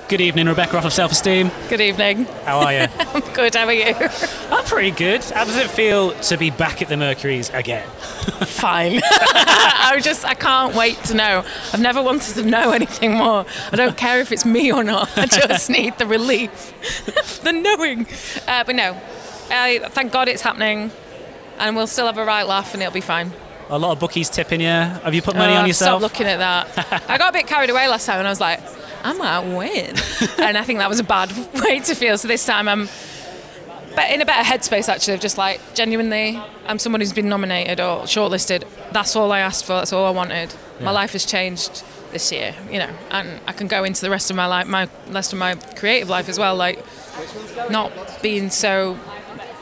Good evening, Rebecca off of Self-Esteem. Good evening. How are you? I'm good, how are you? I'm pretty good. How does it feel to be back at the Mercury's again? Fine. I can't wait to know. I've never wanted to know anything more. I don't care if it's me or not. I just need the relief, the knowing. But no, thank God it's happening, and we'll still have a right laugh and it'll be fine. A lot of bookies tipping you. Have you put money on yourself? Stop looking at that. I got a bit carried away last time and I was like, I might win. And I think that was a bad way to feel. So this time I'm in a better headspace, actually, of just like, genuinely, I'm someone who's been nominated or shortlisted. That's all I asked for. That's all I wanted. Yeah. My life has changed this year, you know, and I can go into the rest of my life, rest of my creative life as well, like not being so,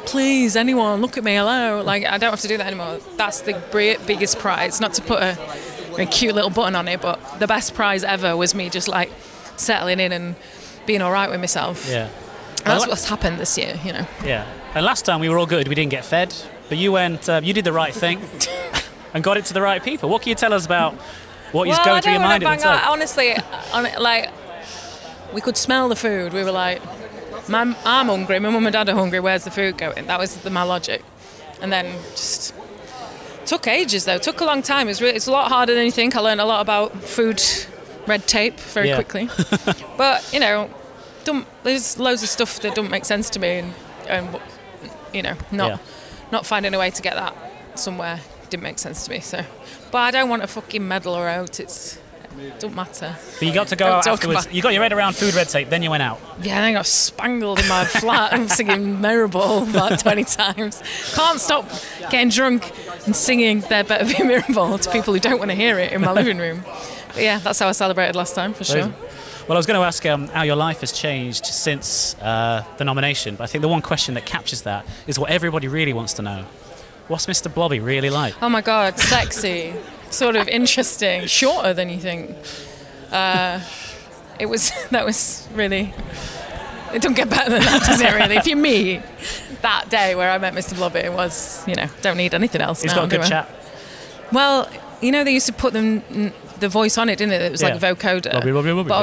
please, anyone, look at me, hello. Like, I don't have to do that anymore. That's the biggest prize. Not to put a cute little button on it, but the best prize ever was me just like settling in and being all right with myself. Yeah. And that's what's happened this year, you know. Yeah. And last time we were all good, we didn't get fed, but you went, you did the right thing and got it to the right people. What can you tell us about what is going through your mind at the time? Honestly, like, we could smell the food. We were like, I'm hungry, my mum and dad are hungry, where's the food going? That was my logic. And then just took ages though, took a long time. It's a lot harder than you think. I learned a lot about food red tape very quickly. But, you know, there's loads of stuff that don't make sense to me, and you know, not finding a way to get that somewhere didn't make sense to me. So, but I don't want a fucking medal or out. It don't matter. But you got to go out afterwards. You got your head around food red tape, then you went out. Yeah, and I got spangled in my flat. I'm singing Mirable about 20 times. Can't stop getting drunk and singing There Better Be Mirable to people who don't want to hear it in my living room. But yeah, that's how I celebrated last time, for sure. Well, I was going to ask how your life has changed since the nomination, but I think the one question that captures that is what everybody really wants to know. What's Mr Blobby really like? Oh my God, sexy, sort of interesting, shorter than you think. That was really, it don't get better than that, does it really? If you're me, that day where I met Mr Blobby, it was, you know, don't need anything else. He's got a good chat. Well, you know, they used to put the voice on it, didn't it? It was like a vocoder. Blobby, but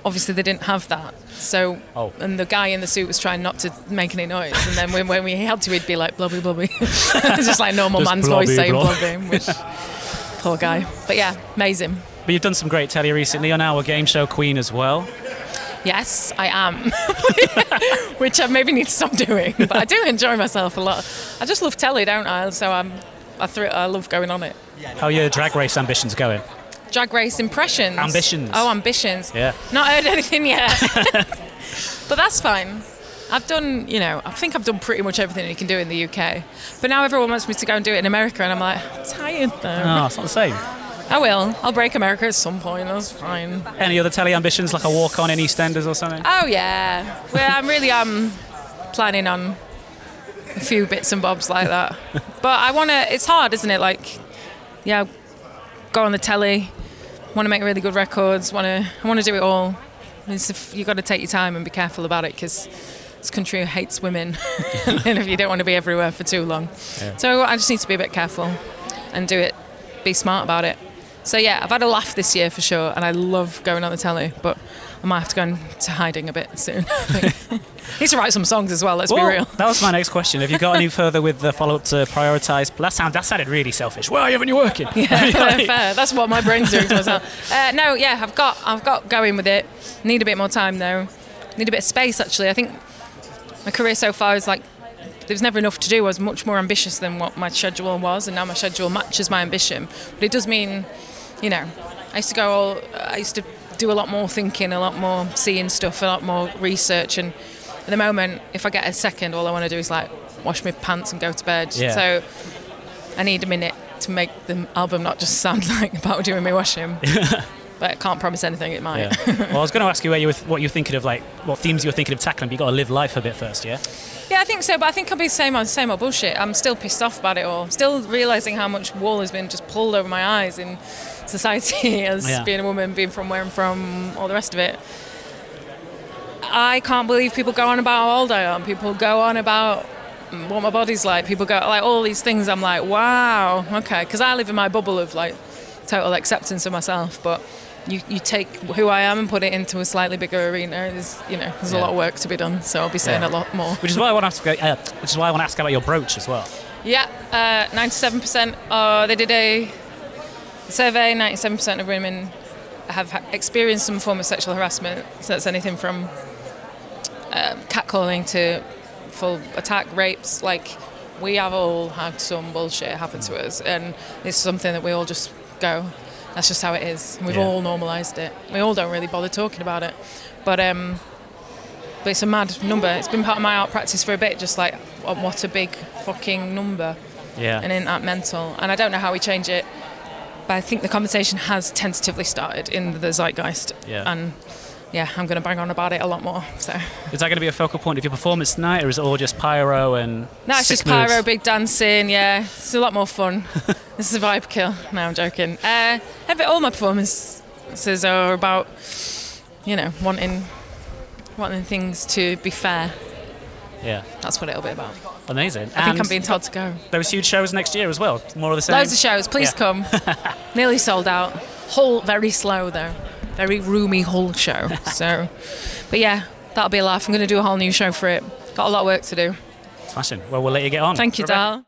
obviously they didn't have that. So, and the guy in the suit was trying not to make any noise. And then when we had to, he'd be like, Blobby, Blobby. It's just like normal man's voice saying Blobby, which, poor guy. But yeah, amazing. But you've done some great telly recently. You're now a game show queen as well. Yes, I am. Which I maybe need to stop doing. But I do enjoy myself a lot. I just love telly, don't I? So I love going on it. How are your drag race ambitions going? Drag race impressions. Ambitions. Oh, ambitions. Yeah. Not heard anything yet. But that's fine. I've done, you know, I think I've done pretty much everything you can do in the UK. But now everyone wants me to go and do it in America, and I'm like, I'm tired though. Oh, it's not the same. I will. I'll break America at some point. That's fine. Any other telly ambitions, like a walk-on in EastEnders or something? Oh, yeah. Well, I'm really planning on a few bits and bobs like that. But I want to, it's hard, isn't it? Like, yeah, go on the telly, want to make really good records, I want to do it all. You've got to take your time and be careful about it, because this country hates women and if you don't want to be everywhere for too long. Yeah. So I just need to be a bit careful and be smart about it. So yeah, I've had a laugh this year for sure, and I love going on the telly, but I might have to go into hiding a bit soon. I need to write some songs as well, let's be real. That was my next question. Have you got any further with the follow-up to prioritise? That sounded really selfish. Why haven't you working? Yeah, fair. That's what my brain's doing to myself. No, yeah, I've got going with it. Need a bit more time though. Need a bit of space actually. I think my career so far is like, there was never enough to do. I was much more ambitious than what my schedule was, and now my schedule matches my ambition. But it does mean, you know, I used to do a lot more thinking, a lot more seeing stuff, a lot more research, and at the moment, if I get a second, all I want to do is like wash my pants and go to bed. Yeah. So I need a minute to make the album not just sound like about doing my washing. But I can't promise anything, it might. Yeah. Well, I was going to ask you what you're thinking of, like what themes you're thinking of tackling, but you've got to live life a bit first, yeah? Yeah, I think so, but I think I'll be the same old bullshit. I'm still pissed off about it all. I'm still realising how much wool has been just pulled over my eyes in society as being a woman, being from where I'm from, all the rest of it. I can't believe people go on about how old I am. People go on about what my body's like. People go like all these things. I'm like, wow, okay, because I live in my bubble of like total acceptance of myself. But you take who I am and put it into a slightly bigger arena. There's a lot of work to be done, so I'll be saying a lot more. Which is why I want to ask about your brooch as well. Yeah, 97%. They did a survey. 97% of women have experienced some form of sexual harassment. So that's anything from catcalling to full attack, rapes. Like, we have all had some bullshit happen to us, and it's something that we all just go, that's just how it is. We've all normalised it. We all don't really bother talking about it. But it's a mad number. It's been part of my art practice for a bit, just like, what a big fucking number. Yeah. And isn't that mental? And I don't know how we change it, but I think the conversation has tentatively started in the zeitgeist. Yeah. And yeah, I'm going to bang on about it a lot more. So. Is that going to be a focal point of your performance tonight, or is it all just pyro and No, it's just pyro, big dancing, yeah. It's a lot more fun. This is a vibe kill. No, I'm joking. All my performances are about, wanting things to be fair. Yeah. That's what it'll be about. Amazing. I think I'm being told to go. Those huge shows next year as well. More of the same. Loads of shows. Please come. Nearly sold out. Hull, very slow though. Very roomy Hull show. So, but yeah, that'll be a laugh. I'm going to do a whole new show for it. Got a lot of work to do. Smashing. Well, we'll let you get on. Thank you, Dal.